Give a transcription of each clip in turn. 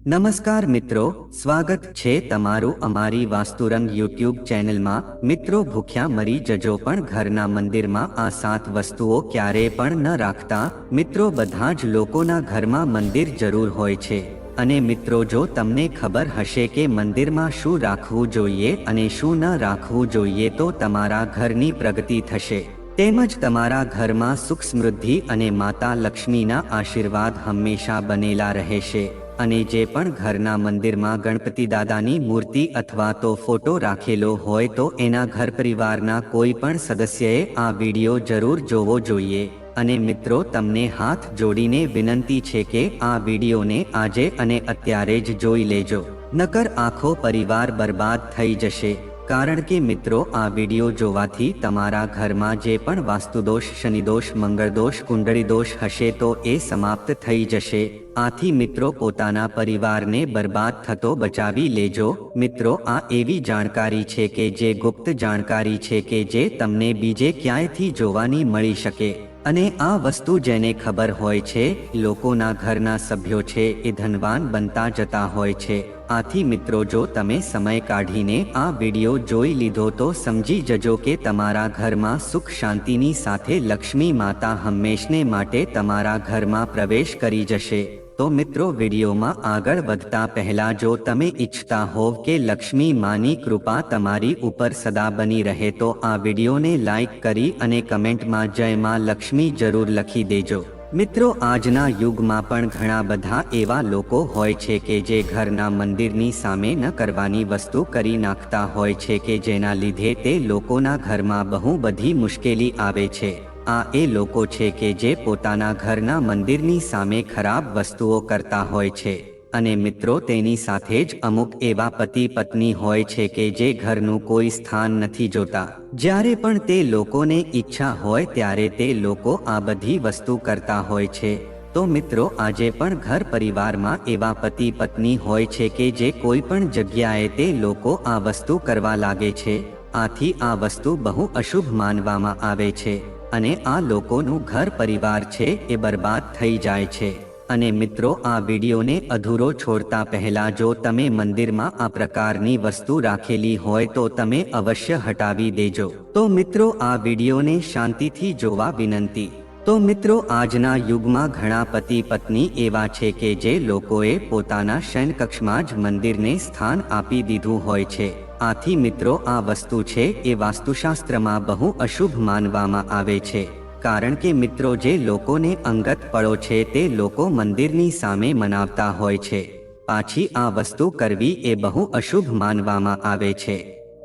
નમસ્કાર મિત્રો, સ્વાગત છે તમારું અમારી વાસ્તુરંગ યુટ્યુબ ચેનલમાં। મિત્રો, ભૂખ્યા મરી જજો પણ ઘરના મંદિરમાં આ 7 વસ્તુઓ ક્યારેય પણ ન રાખતા। મિત્રો, બધા જ લોકોના ઘરમાં મંદિર જરૂર હોય છે અને મિત્રો, જો તમને ખબર હશે કે મંદિરમાં શું રાખવું જોઈએ અને શું ન રાખવું જોઈએ તો તમારા ઘરની પ્રગતિ થશે, તેમજ તમારા ઘરમાં સુખ સમૃદ્ધિ અને માતા લક્ષ્મીના આશીર્વાદ હંમેશા બનેલા રહેશે। અને જે પણ ઘરના મંદિરમાં ગણપતિ દાદાની મૂર્તિ અથવા તો ફોટો રાખેલો હોય તો એના ઘર પરિવારના કોઈ પણ સદસ્યએ આ વિડીયો જરૂર જોવો જોઈએ। અને મિત્રો, તમને હાથ જોડીને વિનંતી છે કે આ વિડીયોને આજે અને અત્યારે જ જોઈ લેજો, નકર આખો પરિવાર બરબાદ થઈ જશે। કારણ કે મિત્રો, આ વિડીયો જોવાથી તમારા ઘરમાં જે પણ વાસ્તુદોષ, શનિદોષ, મંગળદોષ, કુંડળી દોષ હશે તો એ સમાપ્ત થઈ જશે। આથી મિત્રો, પોતાના પરિવારને બરબાદ થતો બચાવી લેજો। મિત્રો, આ એવી જાણકારી છે કે જે ગુપ્ત જાણકારી છે કે જે તમને બીજે ક્યાંયથી જોવાની મળી શકે। અને આ વસ્તુ જેને ખબર હોય છે, લોકોના ઘરના સભ્યો છે એ ધનવાન બનતા જતા હોય છે। આથી મિત્રો, જો તમે સમય કાઢીને આ વિડીયો જોઈ લીધો તો સમજી જજો કે તમારા ઘરમાં સુખ શાંતિની સાથે લક્ષ્મી માતા હંમેશને માટે તમારા ઘરમાં પ્રવેશ કરી જશે। તો મિત્રો, વિડીયોમાં આગળ વધતા પહેલા જો તમે ઈચ્છતા હોવ કે લક્ષ્મી માની કૃપા તમારી ઉપર સદા બની રહે તો આ વિડીયોને લાઈક કરી અને કમેન્ટમાં જય માં લક્ષ્મી જરૂર લખી દેજો। મિત્રો, આજના યુગમાં પણ ઘણા બધા એવા લોકો હોય છે કે જે ઘરના મંદિરની સામે ન કરવાની વસ્તુ કરી નાખતા હોય છે કે જેના લીધે તે લોકોના ઘરમાં બહુ બધી મુશ્કેલી આવે છે। આ એ લોકો છે કે જે પોતાના ઘરના મંદિરની સામે ખરાબ વસ્તુઓ કરતા હોય છે। અને મિત્રો, તેની સાથે જ અમુક એવા પતિ પત્ની હોય છે કે જે ઘરનું કોઈ સ્થાન નથી જોતા। જ્યારે પણ તે લોકોને ઈચ્છા હોય ત્યારે તે લોકો આ બધી વસ્તુ કરતા હોય છે। તો મિત્રો, આજે પણ ઘર પરિવારમાં એવા પતિ પત્ની હોય છે કે જે કોઈ પણ જગ્યાએ તે લોકો આ વસ્તુ કરવા લાગે છે। આથી આ વસ્તુ બહુ અશુભ માનવામાં આવે છે અને આ લોકોનું ઘર પરિવાર છે એ બરબાદ થઈ જાય છે। અને મિત્રો, આ વિડીયોને અધૂરો છોડતા પહેલા જો તમે મંદિરમાં આ પ્રકારની વસ્તુ રાખેલી હોય તો તમે અવશ્ય હટાવી દેજો। તો મિત્રો, આ વિડીયોને શાંતિથી જોવા વિનંતી। તો મિત્રો, આજના યુગમાં ઘણા પતિ પત્ની એવા છે કે જે લોકોએ પોતાના શયનકક્ષમાં જ મંદિરને સ્થાન આપી દીધું હોય છે। આથી મિત્રો, આ વસ્તુ છે એ વાસ્તુશાસ્ત્રમાં બહુ અશુભ માનવામાં આવે છે। કારણ કે મિત્રો, જે લોકોને અંગત પડો છે તે લોકો મંદિરની સામે મનાવતા હોય છે। પાછી આ વસ્તુ કરવી એ બહુ અશુભ માનવામાં આવે છે।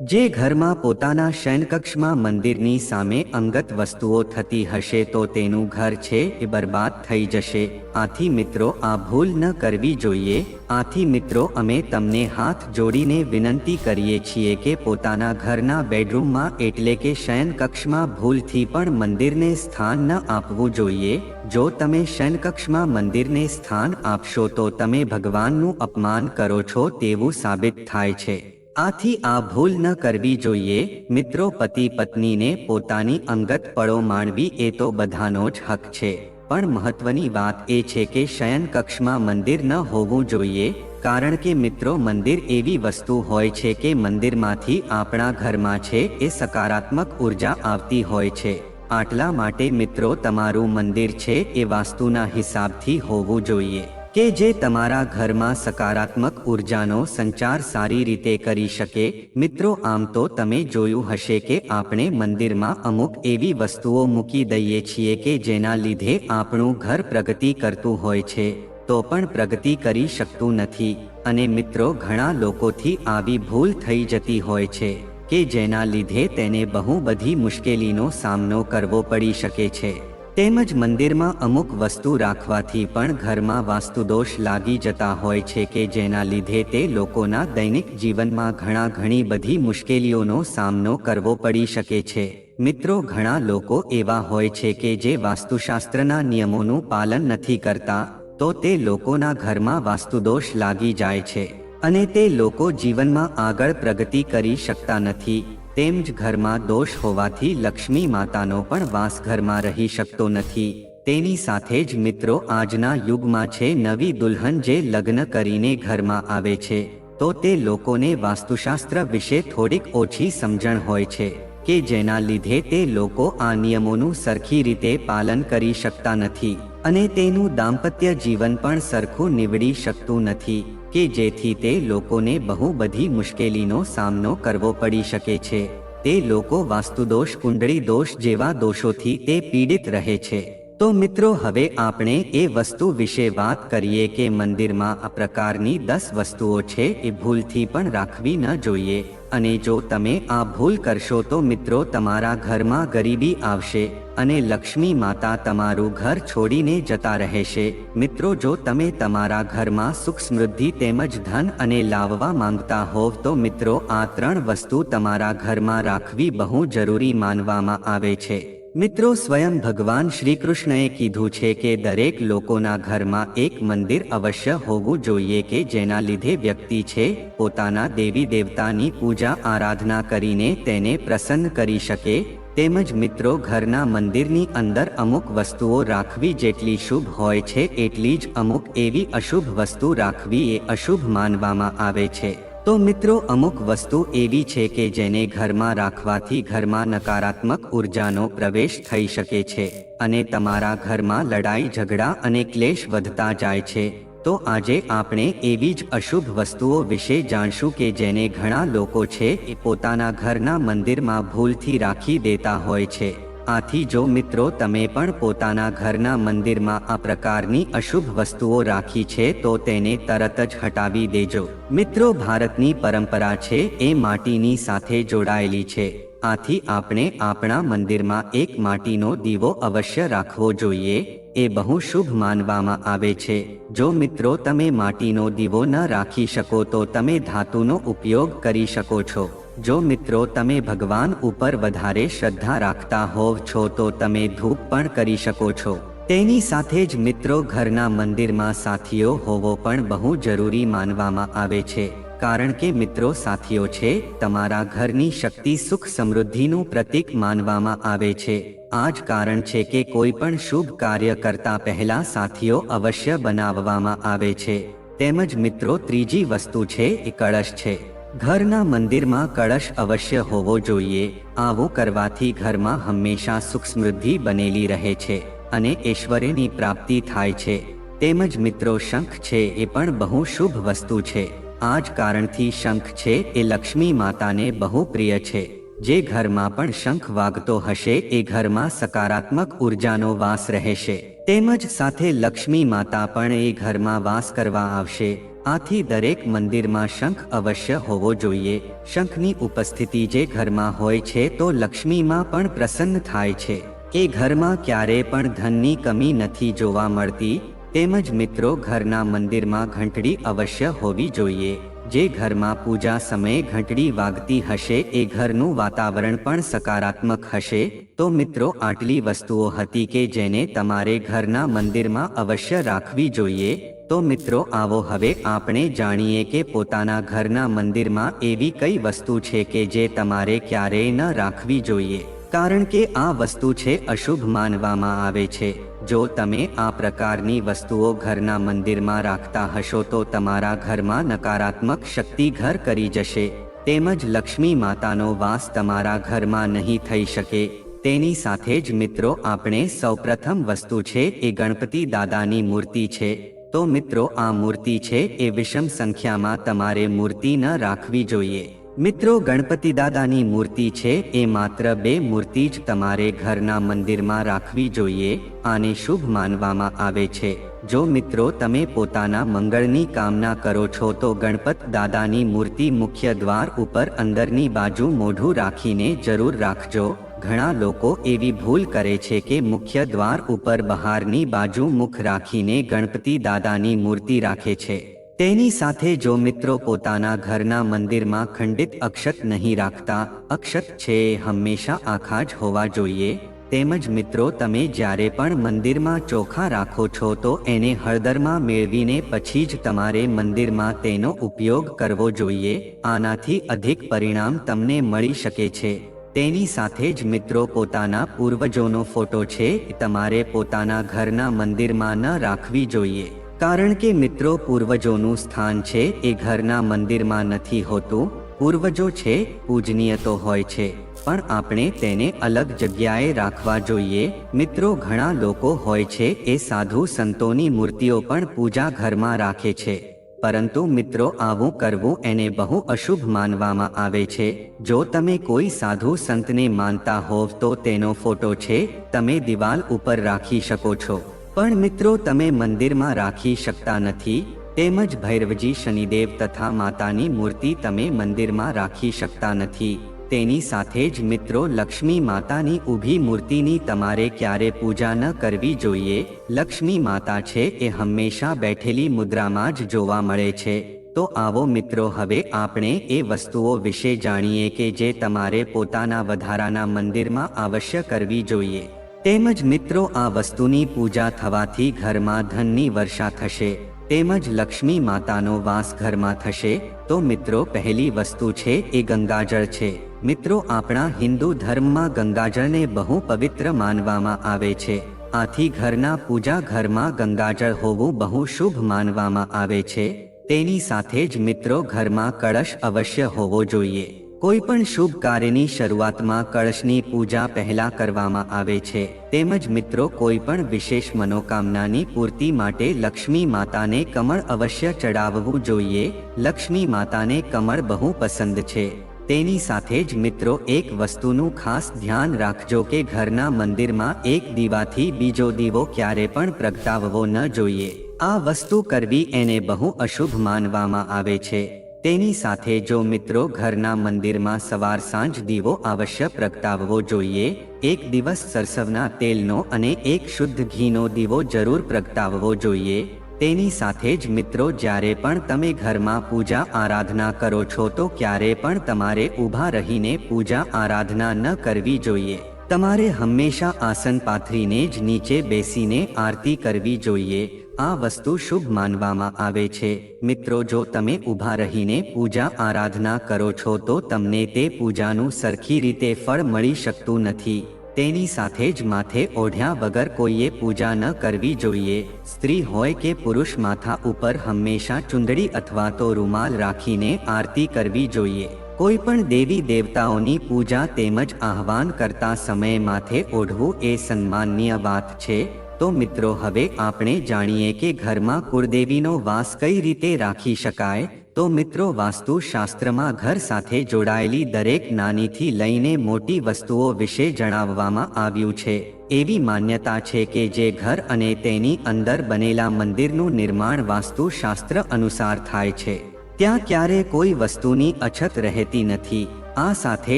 જે ઘરમાં પોતાના શયનકક્ષમાં મંદિરની સામે અંગત વસ્તુઓ થતી હશે તો તેનું ઘર છે એ બરબાદ થઈ જશે। આથી મિત્રો, આ ભૂલ ન કરવી જોઈએ। આથી મિત્રો, અમે તમને હાથ જોડીને વિનંતી કરીએ છીએ કે પોતાના ઘરના બેડરૂમમાં એટલે કે શયનકક્ષમાં ભૂલથી પણ મંદિરને સ્થાન ન આપવું જોઈએ। જો તમે શયનકક્ષમાં મંદિરને સ્થાન આપશો તો તમે ભગવાનનું અપમાન કરો છો તેવું સાબિત થાય છે। આથી આ ભૂલ ન કરવી જોઈએ। મિત્રો, પતિ પત્નીને પોતાની અંગત પળો માણવી એ તો બધાનો જ હક છે, પણ મહત્વની વાત એ છે કે શયનકક્ષમાં મંદિર ન હોવું જોઈએ। કારણ કે મિત્રો, મંદિર એવી વસ્તુ હોય છે કે મંદિરમાંથી આપણા ઘરમાં છે એ સકારાત્મક ઉર્જા આવતી હોય છે। આટલા માટે મિત્રો, તમારું મંદિર છે એ વાસ્તુના હિસાબથી હોવું જોઈએ કે જે તમારા ઘરમાં સકારાત્મક ઉર્જાનો સંચાર સારી રીતે કરી શકે। મિત્રો, આમ તો તમે જોયું હશે કે આપણે મંદિરમાં અમુક એવી વસ્તુઓ મૂકી દઈએ છીએ કે જેના લીધે આપણું ઘર પ્રગતિ કરતું હોય છે તો પણ પ્રગતિ કરી શકતું નથી। અને મિત્રો, ઘણા લોકોથી આવી ભૂલ થઈ જતી હોય છે કે જેના લીધે તેને બહુ બધી મુશ્કેલીનો સામનો કરવો પડી શકે છે। તેમજ મંદિરમાં અમુક વસ્તુ રાખવાથી પણ ઘરમાં વાસ્તુદોષ લાગી જતા હોય છે કે જેના લીધે તે લોકોના દૈનિક જીવનમાં ઘણી બધી મુશ્કેલીઓનો સામનો કરવો પડી શકે છે। મિત્રો, ઘણા લોકો એવા હોય છે કે જે વાસ્તુશાસ્ત્રના નિયમોનું પાલન નથી કરતા તો તે લોકોના ઘરમાં વાસ્તુદોષ લાગી જાય છે અને તે લોકો જીવનમાં આગળ પ્રગતિ કરી શકતા નથી। તેમ જ ઘરમાં દોષ હોવાથી લક્ષ્મી માતાનો પણ વાસ ઘરમાં રહી શકતો નથી। તેની સાથે જ મિત્રો આજના યુગમાં છે નવી દુલ્હન જે લગ્ન કરીને ઘરમાં આવે છે તો તે લોકોને વાસ્તુશાસ્ત્ર વિશે થોડીક ઓછી સમજણ હોય છે કે જેના લીધે તે લોકો આ નિયમોનું સરખી રીતે પાલન કરી શકતા નથી અને તેનું દાંપત્ય જીવન પણ સરખું નીવડી શકતું નથી કે જેથી તે લોકોને બહુ બધી મુશ્કેલીનો સામનો કરવો પડી શકે છે। તે લોકો વાસ્તુદોષ કુંડળી દોષ જેવા દોષોથી તે પીડિત રહે છે। તો મિત્રો હવે આપણે એ વસ્તુ વિશે વાત કરીએ કે મંદિરમાં આ પ્રકારની 10 વસ્તુઓ છે એ ભૂલથી પણ રાખવી ન જોઈએ અને જો તમે આ ભૂલ કરશો તો મિત્રો તમારા ઘરમાં ગરીબી આવશે અને લક્ષ્મી માતા તમારું ઘર છોડીને જતા રહેશે। મિત્રો જો તમે તમારા ઘરમાં સુખ સમૃદ્ધિ તેમજ ધન અને લાવવા માંગતા હોવ તો મિત્રો આ 3 વસ્તુ તમારા ઘરમાં રાખવી બહુ જરૂરી માનવામાં આવે છે। મિત્રો સ્વયં ભગવાન શ્રી કૃષ્ણએ કીધું છે કે દરેક લોકોના ઘરમાં એક મંદિર અવશ્ય હોવું જોઈએ કે જેના લીધે વ્યક્તિ છે પોતાના દેવી દેવતાની પૂજા આરાધના કરીને તેને પ્રસન્ન કરી શકે। તેમજ મિત્રો ઘરના મંદિરની અંદર અમુક વસ્તુઓ રાખવી જેટલી શુભ હોય છે એટલી જ અમુક એવી અશુભ વસ્તુ રાખવી એ અશુભ માનવામાં આવે છે। તો મિત્રો અમુક વસ્તુ એવી છે કે જેને ઘરમાં રાખવાથી ઘરમાં નકારાત્મક ઉર્જાનો પ્રવેશ થઈ શકે છે અને તમારા ઘરમાં લડાઈ ઝઘડા અને ક્લેશ વધતા જાય છે। તો આજે આપણે એવી જ અશુભ વસ્તુઓ વિશે જાણશું કે જેને ઘણા લોકો છે એ પોતાના ઘરના મંદિરમાં ભૂલથી રાખી દેતા હોય છે। આથી જો મિત્રો તમે પણ પોતાના ઘરના મંદિરમાં આ પ્રકારની અશુભ વસ્તુઓ રાખી છે તો તેને તરત જ હટાવી દેજો। મિત્રો ભારતની પરંપરા છે એ માટીની સાથે જોડાયેલી છે। આથી આપણે આપણા મંદિરમાં એક માટીનો દીવો અવશ્ય રાખવો જોઈએ। એ બહુ શુભ માનવામાં આવે છે। જો મિત્રો તમે માટીનો દીવો ન રાખી શકો તો તમે ધાતુનો ઉપયોગ કરી શકો છો। જો મિત્રો તમે ભગવાન ઉપર વધારે શ્રદ્ધા રાખતા હોવ છો તો તમે ધૂપ પણ કરી શકો છો। તેની સાથે જ મિત્રો ઘરના મંદિરમાં સાથીઓ હોવો પણ બહુ જરૂરી માનવામાં આવે છે કારણ કે મિત્રો સાથીઓ છે તમારા ઘરની શક્તિ સુખ સમૃદ્ધિનું પ્રતીક માનવામાં આવે છે। આ જ કારણ છે કે કોઈ પણ શુભ કાર્ય કરતા પહેલા સાથીઓ અવશ્ય બનાવવામાં આવે છે। તેમજ મિત્રો ત્રીજી વસ્તુ છે એ કળશ છે। ઘરના મંદિરમાં કળશ અવશ્ય હોવો જોઈએ। આવું કરવાથી ઘરમાં હંમેશા સુખ સમૃદ્ધિ બનેલી રહે છે અને ઐશ્વર્યની પ્રાપ્તિ થાય છે। તેમજ મિત્રો શંખ છે એ પણ બહુ શુભ વસ્તુ છે। આ જ કારણથી શંખ છે એ લક્ષ્મી માતાને બહુ પ્રિય છે। જે ઘરમાં પણ શંખ વાગતો હશે એ ઘરમાં સકારાત્મક ઉર્જાનો વાસ રહેશે તેમજ સાથે લક્ષ્મી માતા પણ એ ઘરમાં વાસ કરવા આવશે। આથી દરેક મંદિરમાં શંખ અવશ્ય હોવો જોઈએ। શંખની ઉપસ્થિતિ જે ઘરમાં હોય છે તો લક્ષ્મીમાં પણ પ્રસન્ન થાય છે। એ ઘરમાં ક્યારેય પણ ધનની કમી નથી જોવા મળતી। તેમજ મિત્રો ઘરના મંદિરમાં ઘંટડી અવશ્ય હોવી જોઈએ। જે ઘરમાં પૂજા સમયે ઘંટડી વાગતી હશે એ ઘરનું વાતાવરણ પણ સકારાત્મક હશે। તો મિત્રો આટલી વસ્તુઓ હતી કે જેને તમારે ઘરના મંદિરમાં અવશ્ય રાખવી જોઈએ। તો મિત્રો આવો હવે આપણે જાણીએ કે પોતાના ઘરના મંદિરમાં એવી કઈ વસ્તુ છે કે જે તમારે ક્યારેય ન રાખવી જોઈએ કારણ કે આ વસ્તુ છે અશુભ માનવામાં આવે છે। જો તમે આ પ્રકારની વસ્તુઓ ઘરના મંદિરમાં રાખતા હશો તો તમારા ઘરમાં નકારાત્મક શક્તિ ઘર કરી જશે તેમજ લક્ષ્મી માતાનો વાસ તમારા ઘરમાં નહીં થઈ શકે। તેની સાથે જ મિત્રો આપણે સૌપ્રથમ વસ્તુ છે એ ગણપતિ દાદાની મૂર્તિ છે। તો મિત્રો આ મૂર્તિ છે એ વિષમ સંખ્યામાં તમારે મૂર્તિ ન રાખવી જોઈએ। મિત્રો ગણપતિ દાદાની મૂર્તિ છે એ માત્ર 2 મૂર્તિ જ તમારે ઘરના મંદિરમાં રાખવી જોઈએ। આને શુભ માનવામાં આવે છે। જો મિત્રો તમે પોતાના મંગળની કામના કરો છો તો ગણપત દાદાની મૂર્તિ મુખ્ય દ્વાર ઉપર અંદરની બાજુ મોઢું રાખીને જરૂર રાખજો। ઘણા લોકો એવી ભૂલ કરે છે કે મુખ્ય દ્વાર ઉપર બહારની બાજુ મુખ રાખીને ગણપતિ દાદાની મૂર્તિ રાખે છે। તેની સાથે જો મિત્રો પોતાના ઘરના મંદિરમાં ખંડિત અક્ષત નહીં રાખતા। અક્ષત છે એ હંમેશા આખા જ હોવા જોઈએ। તેમજ મિત્રો તમે જ્યારે પણ મંદિરમાં ચોખા રાખો છો તો એને હળદરમાં મેળવીને પછી જ તમારે મંદિરમાં તેનો ઉપયોગ કરવો જોઈએ। આનાથી અધિક પરિણામ તમને મળી શકે છે। તેની સાથે જ મિત્રો પોતાના પૂર્વજોનો ફોટો છે તમારે પોતાના ઘરના મંદિરમાં ન રાખવી જોઈએ, કારણ કે મિત્રો પૂર્વજોનું સ્થાન છે એ ઘરના મંદિરમાં નથી હોતું. પૂર્વજો છે પૂજનીય તો હોય છે, પણ આપણે તેને અલગ જગ્યાએ રાખવા જોઈએ. મિત્રો ઘણા લોકો હોય છે એ સાધુ સંતોની મૂર્તિઓ પણ પૂજા ઘરમાં રાખે છે, પરંતુ મિત્રો આવું કરવું એને બહુ અશુભ માનવામાં આવે છે. જો તમે કોઈ સાધુ સંતને માનતા હોવ તો તેનો ફોટો છે તમે દિવાલ ઉપર રાખી શકો છો, પણ મિત્રો તમે મંદિરમાં રાખી શકતા નથી. તેમજ ભૈરવજી, શનિદેવ તથા માતાની મૂર્તિ તમે મંદિરમાં રાખી શકતા નથી. તેની સાથે જ મિત્રો લક્ષ્મી માતાની ઊભી મૂર્તિની તમારે ક્યારે પૂજા ન કરવી જોઈએ. લક્ષ્મી માતા છે એ હંમેશા બેઠેલી મુદ્રામાં જ જોવા મળે છે. તો આવો મિત્રો હવે આપણે એ વસ્તુઓ વિશે જાણીએ કે જે તમારે પોતાના વધારાના મંદિરમાં અવશ્ય કરવી જોઈએ. તેમજ મિત્રો આ વસ્તુની પૂજા થવાથી ઘરમાં ધનની વર્ષા થશે, તેમજ લક્ષ્મી માતાનો વાસ ઘરમાં થશે. તો મિત્રો પહેલી વસ્તુ છે એ ગંગાજળ છે. મિત્રો આપણા હિન્દુ ધર્મમાં ગંગાજળને બહુ પવિત્ર માનવામાં આવે છે. આથી ઘરના પૂજા ઘરમાં ગંગાજળ હોવું બહુ શુભ માનવામાં આવે છે. તેની સાથે જ મિત્રો ઘરમાં કળશ અવશ્ય હોવો જોઈએ. કોઈ પણ શુભ કાર્યની શરૂઆતમાં કળશની પૂજા પહેલા કરવામાં આવે છે. તેમજ મિત્રો કોઈ પણ વિશેષ મનોકામનાની પૂર્તિ માટે લક્ષ્મી માતાને કમળ અવશ્ય ચડાવવું જોઈએ. લક્ષ્મી માતાને કમળ બહુ પસંદ છે. તેની સાથે જ મિત્રો એક વસ્તુનું ખાસ ધ્યાન રાખજો કે ઘરના મંદિરમાં એક દીવાથી બીજો દીવો ક્યારે પણ પ્રગટાવવો ન જોઈએ. આ વસ્તુ કરવી એને બહુ અશુભ માનવામાં આવે છે. તેની સાથે જો મિત્રો ઘરના મંદિરમાં સવાર સાંજ દીવો અવશ્ય પ્રગટાવવો જોઈએ. એક દિવસ સરસવના તેલનો અને એક શુદ્ધ ઘીનો દીવો જરૂર પ્રગટાવવો જોઈએ. તેની સાથે જ મિત્રો જ્યારે પણ તમે ઘરમાં પૂજા આરાધના કરો છો તો ક્યારે પણ તમારે ઊભા રહીને પૂજા આરાધના ન કરવી જોઈએ. તમારે હંમેશા આસન પાથરીને જ નીચે બેસીને આરતી કરવી જોઈએ. આ વસ્તુ શુભ માનવામાં આવે છે. મિત્રો જો તમે ઊભા રહીને પૂજા આરાધના કરો છો તો તમને તે પૂજાનું સરખી રીતે ફળ મળી શકતું નથી. તેની સાથે જ માથે ઓઢ્યા વગર કોઈએ પૂજા ન કરવી જોઈએ. સ્ત્રી હોય કે પુરુષ માથા ઉપર હંમેશા ચુંદડી અથવા તો રૂમાલ રાખીને આરતી કરવી જોઈએ. કોઈ પણ દેવી દેવતાઓની પૂજા તેમજ આહવાન કરતા સમયે માથે ઓઢવું એ સન્માનનીય વાત છે. તો મિત્રો હવે આપણે જાણીએ કે ઘરમાં કુળદેવીનો વાસ કઈ રીતે રાખી શકાય. તો મિત્રો વાસ્તુ શાસ્ત્રમાં ઘર સાથે જોડાયેલી દરેક નાનીથી લઈને મોટી વસ્તુઓ વિશે જણાવવામાં આવ્યું છે. એવી માન્યતા છે કે જે ઘર અને તેની અંદર બનેલા મંદિરનું નિર્માણ વાસ્તુ શાસ્ત્ર અનુસાર થાય છે ત્યાં ક્યારે કોઈ વસ્તુની અછત રહેતી નથી. આ સાથે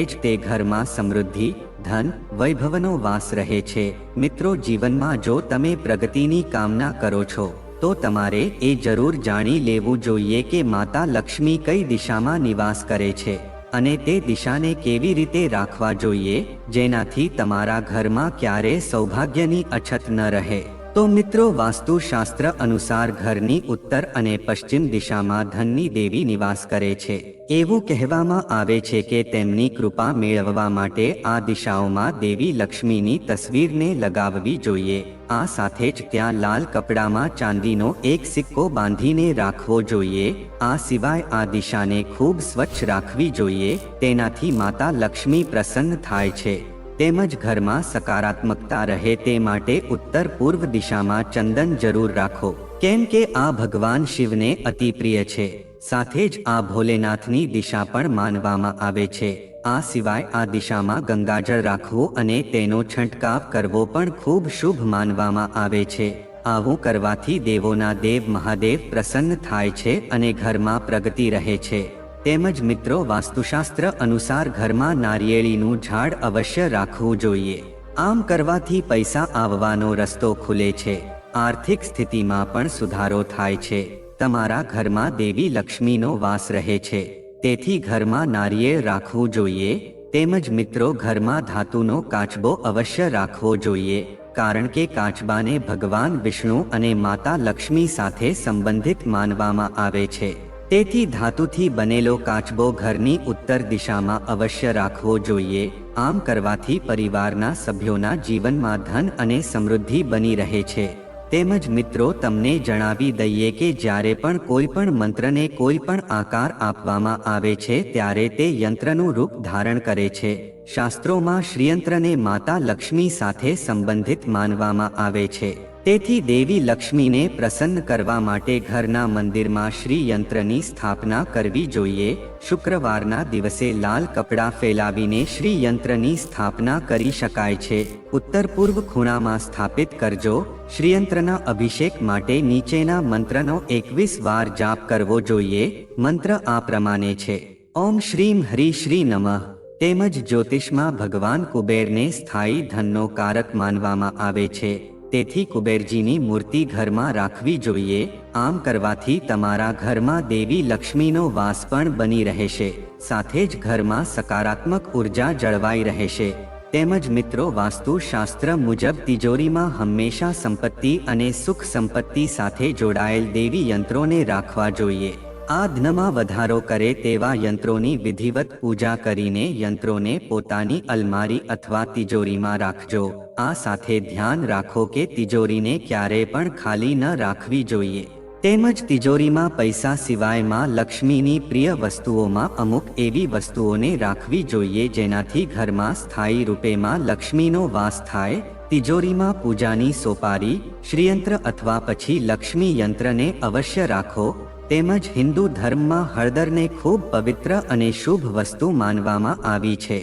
જ તે ઘરમાં સમૃદ્ધિ, ધન, વૈભવનો વાસ રહે છે. મિત્રો જીવનમાં જો તમે પ્રગતિની કામના કરો છો તો તમારે એ જરૂર જાણી લેવું જોઈએ કે માતા લક્ષ્મી કઈ દિશામાં નિવાસ કરે છે અને તે દિશાને કેવી રીતે રાખવા જોઈએ જેનાથી તમારા ઘરમાં ક્યારે સૌભાગ્યની અછત ન રહે. તો મિત્રો વાસ્તુ શાસ્ત્ર અનુસાર ઘરની ઉત્તર અને પશ્ચિમ દિશામાં ધનની દેવી નિવાસ કરે છે. એવું કહેવામાં આવે છે કે તેમની કૃપા મેળવવા માટે આ દિશાઓમાં દેવી લક્ષ્મીની તસવીરને લગાવવી જોઈએ. આ સાથે જ ત્યાં લાલ કપડામાં ચાંદીનો એક સિક્કો બાંધીને રાખવો જોઈએ. આ સિવાય આ દિશાને ખૂબ સ્વચ્છ રાખવી જોઈએ. તેનાથી માતા લક્ષ્મી પ્રસન્ન થાય છે. તેમજ ઘરમાં સકારાત્મકતા રહે તે માટે ઉત્તર પૂર્વ દિશામાં ચંદન જરૂર રાખો, કેમ કે આ ભગવાન શિવને અતિ પ્રિય છે. સાથે જ આ ભોલેનાથની દિશા પણ માનવામાં આવે છે. આ સિવાય આ દિશામાં ગંગાજળ રાખવું અને તેનો છંટકાવ કરવો પણ ખૂબ શુભ માનવામાં આવે છે. આવું કરવાથી દેવોના દેવ મહાદેવ પ્રસન્ન થાય છે અને ઘરમાં પ્રગતિ રહે છે. તેમજ મિત્રો વાસ્તુશાસ્ત્ર અનુસાર ઘરમાં નારિયેળીનું ઝાડ અવશ્ય રાખવું જોઈએ. આમ કરવાથી પૈસા આવવાનો રસ્તો ખુલે છે. આર્થિક સ્થિતિમાં પણ સુધારો થાય છે. તમારા ઘરમાં દેવી લક્ષ્મીનો વાસ રહે છે. તેથી ઘરમાં નારિયેળ રાખવું જોઈએ. તેમજ મિત્રો ઘરમાં ધાતુનો કાચબો અવશ્ય રાખવો જોઈએ, કારણ કે કાચબાને ભગવાન વિષ્ણુ અને માતા લક્ષ્મી સાથે સંબંધિત માનવામાં આવે છે. તેથી ધાતુથી બનેલો કાચબો ઘરની ઉત્તર દિશામાં અવશ્ય રાખવો જોઈએ. આમ કરવાથી પરિવારના સભ્યોના જીવનમાં ધન અને સમૃદ્ધિ બની રહે છે. તેમજ મિત્રો તમને જણાવી દઈએ કે જ્યારે પણ કોઈ પણ મંત્રને કોઈ પણ આકાર આપવામાં આવે છે ત્યારે તે યંત્રનું રૂપ ધારણ કરે છે. શાસ્ત્રોમાં શ્રીયંત્રને માતા લક્ષ્મી સાથે સંબંધિત માનવામાં આવે છે. તેથી દેવી લક્ષ્મીને પ્રસન્ન કરવા માટે ઘરના મંદિરમાં શ્રી યંત્રની સ્થાપના કરવી જોઈએ. શુક્રવારના દિવસે લાલ કપડાં ફેલાવીને શ્રી યંત્રની સ્થાપના કરી શકાય છે. ઉત્તર પૂર્વ ખૂણામાં સ્થાપિત કરજો. શ્રીયંત્રના અભિષેક માટે નીચેના મંત્રનો 21 વાર જાપ કરવો જોઈએ. મંત્ર આ પ્રમાણે છે: ઓમ શ્રીમ હરિ શ્રી નમઃ. તેમજ જ્યોતિષમાં ભગવાન કુબેરને સ્થાયી ધનનો કારક માનવામાં આવે છે. તેથી કુબેરજીની મૂર્તિ ઘરમાં રાખવી જોઈએ. આમ કરવાથી તમારા ઘરમાં દેવી લક્ષ્મીનો વાસ પણ બની રહેશે. સાથે જ ઘરમાં સકારાત્મક ઉર્જા જળવાઈ રહેશે. તેમજ મિત્રો વાસ્તુશાસ્ત્ર મુજબ તિજોરીમાં હંમેશા સંપત્તિ અને સુખ સંપત્તિ સાથે જોડાયેલ દેવી યંત્રોને રાખવા જોઈએ. આ ધનમાં વધારો કરે તેવા યંત્રોની વિધિવત પૂજા કરીને યંત્રોને પોતાની અલમારી અથવા તિજોરીમાં રાખજો. આ સાથે ધ્યાન રાખો કે તિજોરીને ક્યારેય પણ ખાલી ન રાખવી જોઈએ. તેમજ તિજોરીમાં પૈસા સિવાયમાં લક્ષ્મીની પ્રિય વસ્તુઓમાં અમુક એવી વસ્તુઓને રાખવી જોઈએ જેનાથી ઘરમાં સ્થાયી રૂપેમાં લક્ષ્મીનો વાસ થાય. તિજોરીમાં પૂજાની સોપારી, શ્રીયંત્ર અથવા પછી લક્ષ્મી યંત્રને અવશ્ય રાખો. તેમજ હિન્દુ ધર્મમાં હળદરને ખૂબ પવિત્ર અને શુભ વસ્તુ માનવામાં આવી છે.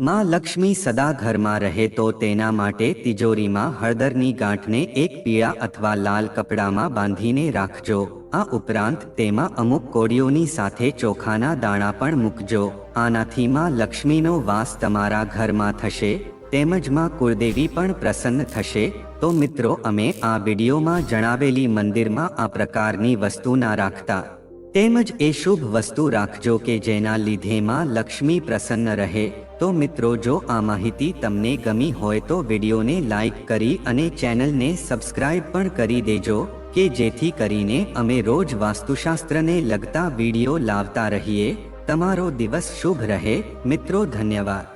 માં લક્ષ્મી સદા ઘરમાં રહે તો તેના માટે તિજોરીમાં હળદરની ગાંઠને એક પીળા અથવા લાલ કપડામાં બાંધીને રાખજો. આ ઉપરાંત તેમાં અમુક કોળીઓની સાથે ચોખાના દાણા પણ મૂકજો. આનાથી માં લક્ષ્મીનો વાસ તમારા ઘરમાં થશે. તેમજ માં કુળદેવી પણ પ્રસન્ન થશે. તો મિત્રો અમે આ વિડીયોમાં જણાવેલી મંદિરમાં આ પ્રકારની વસ્તુ ના રાખતા. તેમજ એ શુભ વસ્તુ રાખજો કે જેના લીધે માં લક્ષ્મી પ્રસન્ન રહે. તો મિત્રો જો આ માહિતી તમને ગમી હોય તો વિડીયોને લાઈક કરી અને ચેનલને સબસ્ક્રાઇબ પણ કરી દેજો કે જેથી કરીને અમે રોજ વાસ્તુશાસ્ત્રને લગતા વિડીયો લાવતા રહીએ. તમારો દિવસ શુભ રહે. મિત્રો ધન્યવાદ.